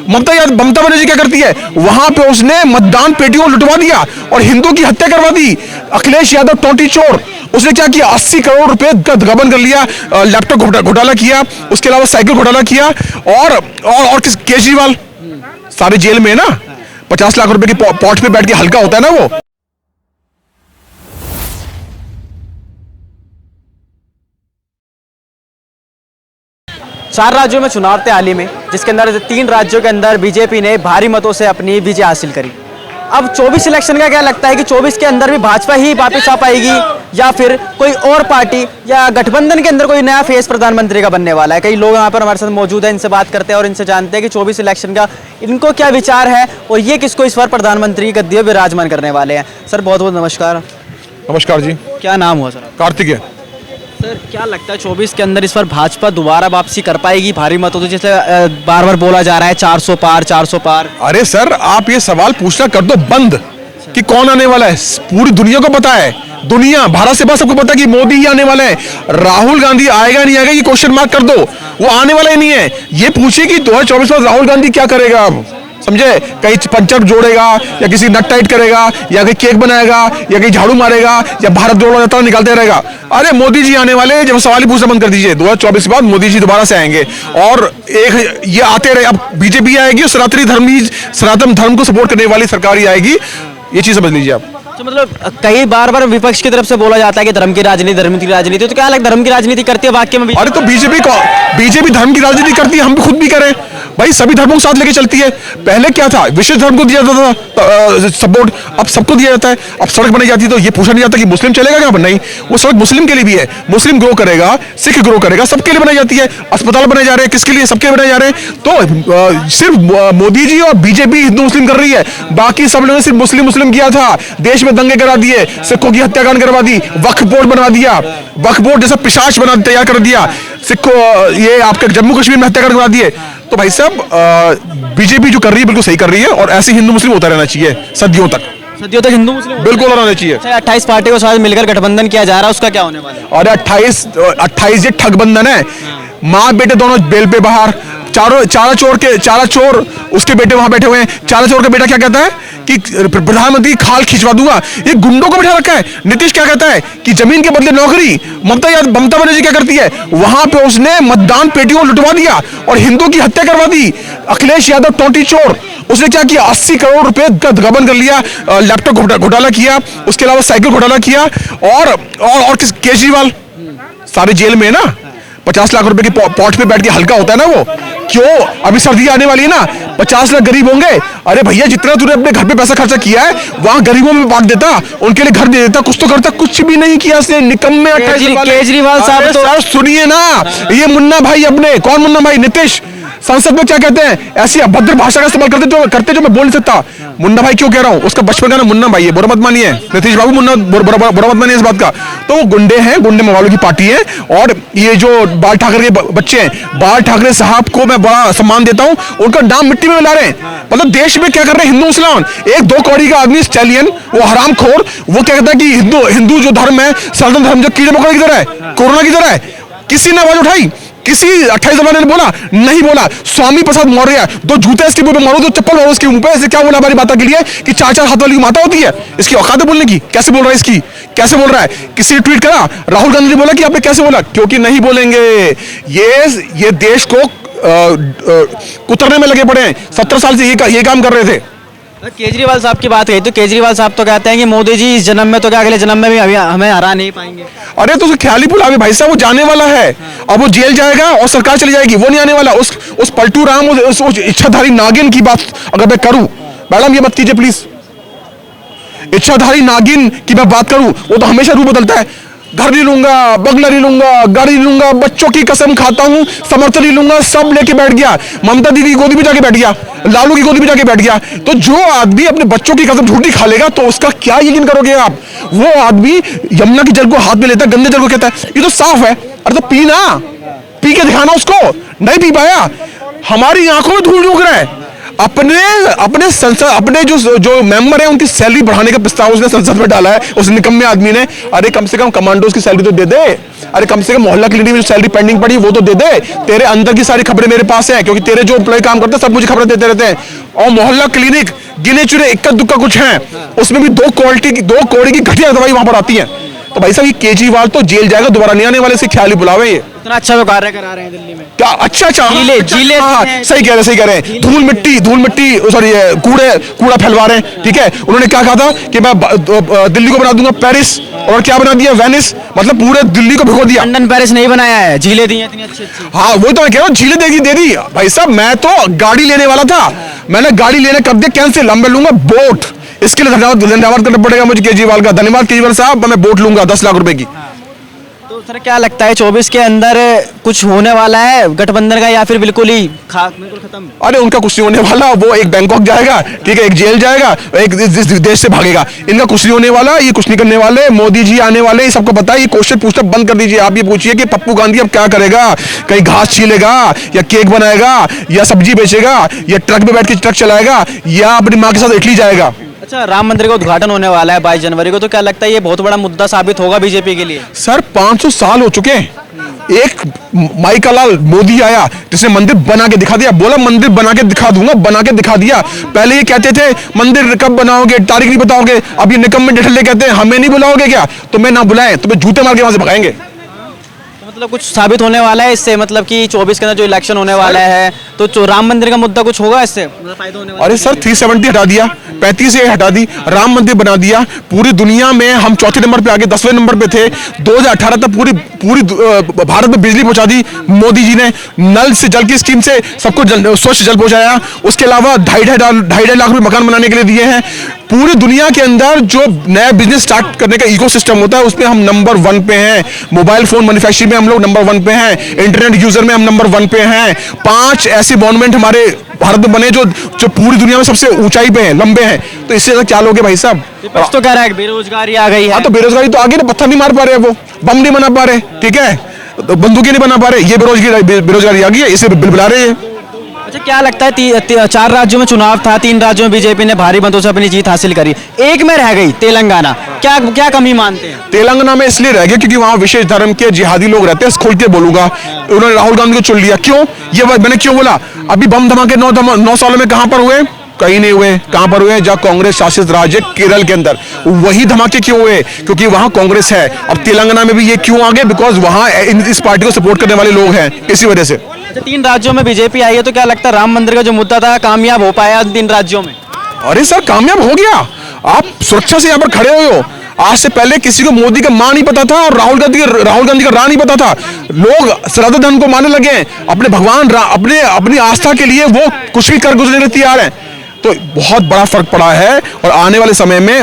ममता बनर्जी क्या करती है, वहां पे उसने मतदान पेटियों को लुटवा दिया और हिंदुओं की हत्या करवा दी। अखिलेश यादव टोटी चोर, उसने क्या किया, 80 करोड़ रुपए का गबन कर लिया, लैपटॉप घोटाला किया, उसके अलावा साइकिल घोटाला किया। और किस, केजरीवाल सारे जेल में है ना, 50 लाख रुपए की पॉट पे बैठ के हल्का होता है ना वो। चार राज्यों में चुनाव थे हाल ही में, जिसके अंदर 3 राज्यों के अंदर बीजेपी ने भारी मतों से अपनी विजय हासिल करी। अब 24 इलेक्शन का क्या लगता है कि 24 के अंदर भी भाजपा ही वापस आ पाएगी या फिर कोई और पार्टी या गठबंधन के अंदर कोई नया फेस प्रधानमंत्री का बनने वाला है? कई लोग यहाँ पर हमारे साथ मौजूद हैं, इनसे बात करते हैं और इनसे जानते हैं कि 24 इलेक्शन का इनको क्या विचार है और ये किसको इस बार प्रधानमंत्री की गद्दी पर विराजमान करने वाले हैं। सर बहुत बहुत नमस्कार। नमस्कार जी। क्या नाम हुआ सर? कार्तिक है। सर क्या लगता है 24 के अंदर इस बार भाजपा दोबारा वापसी कर पाएगी भारी मतों से? जैसे बार बार बोला जा रहा है 400 पार 400 पार। अरे सर, आप ये सवाल पूछना कर दो बंद कि कौन आने वाला है। पूरी दुनिया को पता है, दुनिया भारत से बाहर सबको पता है कि मोदी ही आने वाला है। राहुल गांधी आएगा नहीं आएगा ये क्वेश्चन मार्क कर दो, वो आने वाला ही नहीं है। ये पूछिए कि 2024 में राहुल गांधी क्या करेगा, अब समझे, कहीं पंचर जोड़ेगा या किसी नट टाइट करेगा या कहीं केक बनाएगा या कहीं झाड़ू मारेगा या भारत जोड़ो यात्रा निकालते रहेगा। अरे मोदी जी आने वाले, जब सवाल ही पूछना बंद कर दीजिए। 2024 के बाद मोदी जी दोबारा से आएंगे और एक ये आते रहे। अब बीजेपी आएगी और सनातन धर्म को सपोर्ट करने वाली सरकार ही आएगी, ये चीज समझ लीजिए आप। तो मतलब कई बार विपक्ष की तरफ से बोला जाता है कि धर्म की राजनीति, तो क्या लगता है धर्म की राजनीति करती है वाकई में? अरे तो बीजेपी धर्म की राजनीति करती है, हम भी खुद भी करें भाई, सभी धर्मों को साथ लेके चलती है। पहले क्या था, विशेष धर्म को दिया जाता था सपोर्ट, अब सबको दिया जाता है। अब सड़क बनाई जाती है तो ये पूछा नहीं जाता कि मुस्लिम चलेगा क्या, नहीं, वो सड़क मुस्लिम के लिए भी है, मुस्लिम ग्रो करेगा, सिख ग्रो करेगा, सबके लिए बनाई जाती है। अस्पताल बनाए जा रहे हैं, किसके लिए, सबके लिए बनाए जा रहे हैं। तो सिर्फ मोदी जी और बीजेपी हिंदू मुस्लिम कर रही है, बाकी सब लोगों ने सिर्फ मुस्लिम किया था, देश में दंगे करा दिए, सिखों की हत्याकांड करवा दी, वक्फ बोर्ड बनवा दिया, वक्फ बोर्ड जैसा पिशाच बना तैयार कर दिया, सिखों ये आपके जम्मू कश्मीर में हत्याकांड करवा दिए। तो भाई साहब बीजेपी जो कर रही है बिल्कुल सही कर रही है और ऐसे हिंदू मुस्लिम होता रहना चाहिए सदियों तक हिंदू मुस्लिम बिल्कुल रहना चाहिए। 28 पार्टी को साथ मिलकर गठबंधन किया जा रहा है, उसका क्या होने वाला है? और 28 ये ठगबंधन है। माँ बेटे दोनों बेल पे बाहर, चारा चोर उसके बेटे वहां बैठे हुए हैं। चारा चोर का बेटा क्या कहता है कि प्रधानमंत्री खाल खिंचवा दूंगा, ये गुंडों को बिठा रखा है। नीतीश क्या कहता है कि जमीन के बदले नौकरी। ममता बनर्जी क्या करती है, वहां पे उसने मतदान पेटियों को लुटवा दिया और हिंदुओं की हत्या करवा दी। अखिलेश यादव टोटी चोर, उसने क्या किया, 80 करोड़ रुपए का गबन कर लिया, लैपटॉप घोटाला किया, उसके अलावा साइकिल घोटाला किया। और किस, केजरीवाल सारे जेल में है ना, 50 लाख रुपए की पॉट पे बैठ के हल्का होता है ना वो। क्यों, अभी सर्दी आने वाली है ना, 50 लाख गरीब होंगे। अरे भैया जितना तूने अपने घर पे पैसा खर्चा किया है वहां गरीबों में बांट देता, उनके लिए घर दे देता, कुछ तो करता, कुछ भी नहीं किया इसने, निकम्मे। केजरीवाल साहब तो सुनिए ना, ये मुन्ना भाई, अपने कौन मुन्ना भाई, नीतीश संसद में क्या कहते हैं, ऐसी अभद्र भाषा का इस्तेमाल करते जो मैं बोल नहीं सकता। मुन्ना भाई क्यों कह रहा हूं, उसका बचपन का नाम मुन्ना भाई है, बुरा मत मानिए नीतीश बाबू, बुरा मत मानिए इस बात का। तो वो गुंडे हैं, गुंडे मवालों की पार्टी है। और ये जो बाल ठाकरे के बच्चे हैं, बाल ठाकरे साहब को मैं बड़ा सम्मान देता हूं, उनका नाम मिट्टी में मिला रहे हैं। मतलब देश में क्या कर रहे हैं हिंदू मुसलमान, एक 2 कौड़ी का आदमी स्टैलियन, वो हरामखोर, वो क्या कहता है कि हिंदू जो धर्म है, सनातन धर्म जो कीड़े मकोड़े की तरह है, कोरोना की तरह है। किसी ने आवाज उठाई, किसी 28 जमाने ने बोला नहीं बोला। स्वामी प्रसाद मौर्य, 2 जूते इसके मुंह पे मारो, 2 चप्पल मारो इसके मुंह पे। ऐसे क्या बोला हमारी माता के लिए कि 4 हाथ वाली माता होती है, इसकी औकात है बोलने की? कैसे बोल रहा है, इसकी कैसे बोल रहा है? किसी ने ट्वीट करा, राहुल गांधी ने बोला कि आपने कैसे बोला, क्योंकि नहीं बोलेंगे। ये देश को कुतरने में लगे पड़े हैं, 17 साल से ये काम कर रहे थे। केजरीवाल साहब की बात कही तो केजरीवाल साहब तो कहते हैं कि मोदी जी इस जन्म में तो क्या अगले जन्म में भी हमें हरा नहीं पाएंगे। अरे तो ख्याल ही भुला भाई साहब, वो जाने वाला है, अब वो जेल जाएगा और सरकार चली जाएगी, वो नहीं आने वाला। उस पलटू राम, उस इच्छाधारी नागिन की बात अगर मैं करूं, मैडम ये मत कीजिए प्लीज, इच्छाधारी नागिन की मैं बात करूं, वो तो हमेशा रूप बदलता है। घर नहीं लूंगा, बंगला नहीं लूंगा, गाड़ी नहीं लूंगा, बच्चों की कसम खाता हूं, समर्थन नहीं लूंगा, सब लेके बैठ गया। ममता दीदी की गोदी में जाके बैठ गया, लालू की गोदी में जाके बैठ गया। तो जो आदमी अपने बच्चों की कसम झूठी खा लेगा तो उसका क्या यकीन करोगे आप? वो आदमी यमुना की जल को हाथ में लेता है, गंदे जल को कहता है ये तो साफ है। अरे तो पीना, पी के दिखाना उसको, नहीं पी पाया। हमारी आंखों में धूल झोंक रहा है, अपने अपने संसद अपने जो मेंबर है उनकी सैलरी बढ़ाने का प्रस्ताव उसने संसद में डाला है उस निकम्मे आदमी ने। अरे कम से कम कमांडोज की सैलरी तो दे दे, अरे कम से कम मोहल्ला क्लिनिक में जो सैलरी पेंडिंग पड़ी वो तो दे दे। तेरे अंदर की सारी खबरें मेरे पास है क्योंकि तेरे जो एम्प्लॉय काम करते हैं सब मुझे खबरें देते रहते हैं। और मोहल्ला क्लिनिक गिने चुने इक्का दुक्का कुछ है, उसमें भी 2 करोड़ की घटिया दवाई वहां पर आती है। तो भाई साहब ये केजरीवाल तो जेल जाएगा, दोबारा नहीं आने वाले, इसके ख्याल ही बुलावे। ये इतना अच्छा तो कार्य करा रहे हैं दिल्ली में, क्या अच्छा झीले हाँ, सही कह रहे हैं धूल मिट्टी सॉरी कूड़ा फैलवा रहे हैं। ठीक है, उन्होंने क्या कहा था कि मैं दिल्ली को बना दूंगा पेरिस, और क्या बना दिया वेनिस, मतलब पूरे दिल्ली को भिगो दिया। लंदन पेरिस नहीं बनाया है, झीलें दी हैं इतनी अच्छी अच्छी। हाँ वही तो मैं कह रहा हूँ, झीलें दे दी भाई साहब। मैं तो गाड़ी लेने वाला था, मैंने गाड़ी लेने कर दिया कैंसिल, अब मैं लूंगा बोट। इसके लिए धन्यवाद करना पड़ेगा मुझे केजरीवाल का। धन्यवाद केजरीवाल साहब, मैं बोट लूंगा 10 लाख रुपए की। तो सर क्या लगता है 24 के अंदर कुछ होने वाला है गठबंधन का, या फिर बिल्कुल ही बिल्कुल खत्म? अरे उनका कुछ नहीं होने वाला, वो एक बैंकॉक जाएगा, ठीक है, एक जेल जाएगा, एक इस देश से भागेगा। इनका कुछ नहीं होने वाला, ये कुछ नहीं करने वाले। मोदी जी आने वाले, ये सबको पता है। ये क्वेश्चन पूछना बंद कर दीजिए। आप ये पूछिए कि पप्पू गांधी अब क्या करेगा, कहीं घास छीलेगा या केक बनाएगा या सब्जी बेचेगा या ट्रक में बैठ के ट्रक चलाएगा या अपनी माँ के साथ इटली जाएगा। अच्छा, राम मंदिर का उद्घाटन होने वाला है 22 जनवरी को, तो क्या लगता है ये बहुत बड़ा मुद्दा साबित होगा बीजेपी के लिए? सर 500 साल हो चुके हैं। एक माइका लाल मोदी आया जिसने मंदिर बना के दिखा दिया, बोला मंदिर बना के दिखा दूंगा, बना के दिखा दिया। पहले ये कहते थे मंदिर कब बनाओगे, तारीख नहीं बताओगे। अब ये निकम्मे निठल्ले कहते हैं हमें नहीं बुलाओगे क्या, तुम्हें ना बुलाएं, तुम्हें जूते मार के वहां से भगाएंगे। मतलब कुछ साबित होने वाला है इससे, मतलब कि 24 के अंदर जो इलेक्शन होने वाला है तो राम मंदिर का मुद्दा कुछ होगा इससे, मतलब फायदा होने वाला? अरे सर 370 हटा दिया, 35 से हटा दी, राम मंदिर बना दिया। पूरी दुनिया में हम चौथे नंबर पे आगे 10वें नंबर पे थे। 2018 तक पूरी भारत में बिजली पहुंचा दी मोदी जी ने। नल से जल की स्कीम से सबको स्वच्छ जल पहुंचाया। उसके अलावा 2.5 लाख रुपए मकान बनाने के लिए दिए हैं। पूरी दुनिया के अंदर जो नया बिजनेस स्टार्ट करने का इकोसिस्टम होता है उसमें हम नंबर 1 पे हैं। मोबाइल फोन मैन्युफैक्चरिंग में हम लोग नंबर 1 पे हैं। इंटरनेट यूजर में हम नंबर 1 पे हैं। 5 ऐसे मॉन्यूमेंट हमारे भारत में बने जो पूरी दुनिया में सबसे ऊंचाई पे हैं, लंबे हैं। तो इससे ज्यादा क्या लोगे भाई साहब? तो कह रहा है बेरोजगारी आ गई है। हाँ तो बेरोजगारी तो आगे ना, पत्थर नहीं मार पा रहे, वो बम नहीं बना पा रहे, ठीक है, तो बंदूकें नहीं बना पा रहे, ये बेरोजगारी आ गई है, इसे बिल बुला रहे हैं। अच्छा, क्या लगता है 4 राज्यों में चुनाव था, 3 राज्यों में बीजेपी ने भारी मतों से अपनी जीत हासिल करी, एक में रह गई तेलंगाना, क्या कमी मानते हैं? तेलंगाना में इसलिए रह गया क्योंकि वहां विशेष धर्म के जिहादी लोग रहते हैं। खोल के बोलूंगा, उन्होंने राहुल गांधी को चुन लिया। क्यों? ये मैंने क्यों बोला? अभी बम धमाके 9 सालों में कहां पर हुए? कहीं नहीं हुए। कहां पर हुए? जहां कांग्रेस शासित राज्य केरल के अंदर, वही धमाके क्यों हुए? क्योंकि वहां कांग्रेस है। अब तेलंगाना में भी ये क्यों आ गए? बिकॉज वहां इस पार्टी को सपोर्ट करने वाले लोग हैं, इसी वजह से। 3 राज्यों में बीजेपी आई है, तो क्या लगता है राम मंदिर का जो मुद्दा था कामयाब हो पाया 3 राज्यों में? अरे सर कामयाब हो गया। आप सुरक्षा से यहाँ पर खड़े हुए हो। आज से पहले किसी को मोदी का मां नहीं पता था और राहुल गांधी का रा नहीं पता था। लोग सनातन धर्म को मानने लगे हैं। अपने भगवान अपनी आस्था के लिए वो कुछ भी कर गुजरने के लिए तैयार है। तो बहुत बड़ा फर्क पड़ा है। और आने वाले समय में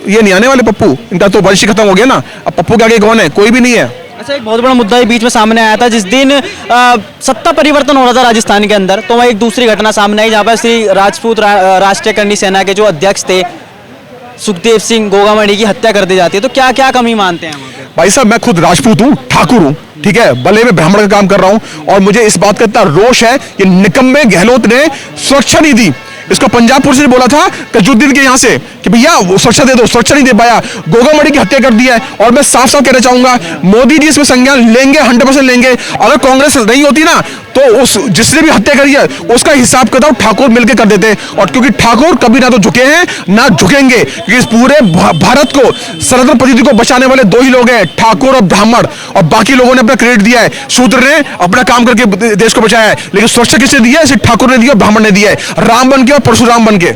ये नहीं आने वाले पप्पू, इनका तो वंश खत्म हो गया ना। अब पप्पू के आगे कौन है? कोई भी नहीं है। अच्छा, एक बहुत बड़ा मुद्दा ये बीच में सामने आया था जिस दिन सत्ता परिवर्तन हो रहा था राजस्थान के अंदर, तो वहाँ एक दूसरी घटना सामने आई जहाँ पर श्री राजपूत राष्ट्रीय करनी सेना के जो अध्यक्ष थे सुखदेव सिंह गोगामणि की हत्या कर दी जाती है। तो क्या कमी मानते हैं वहाँ पे? भाई साहब मैं खुद राजपूत हूँ, ठाकुर हूँ, ठीक है, भले मैं ब्राह्मण का काम कर रहा हूँ और मुझे इस बात का इतना रोष है कि निकम्मे गहलोत ने सुरक्षा नहीं दी। इसको पंजाब पुलिस ने बोला था तजुद्दीन के यहाँ से कि भैया वो सुरक्षा दे दो, सुरक्षा नहीं दे पाया, गोगामणि की हत्या कर दी है। और मैं साफ साफ कहना चाहूंगा मोदी जी इसमें संज्ञान लेंगे, 100% लेंगे। अगर कांग्रेस नहीं होती ना तो उस जिसने भी हत्या करी है उसका हिसाब किताब ठाकुर मिलकर कर देते। और क्योंकि ठाकुर कभी ना तो झुके हैं ना झुकेंगे, क्योंकि इस पूरे भारत को सनातन पद्धति को बचाने वाले 2 ही लोग हैं, ठाकुर और ब्राह्मण। और बाकी लोगों ने अपना क्रेडिट दिया है, शूद्र ने अपना काम करके देश को बचाया है, लेकिन सुरक्षा किसने दिया है? सिर्फ ठाकुर ने दिया, ब्राह्मण ने दिया है, राम बन के और परशुराम बन के।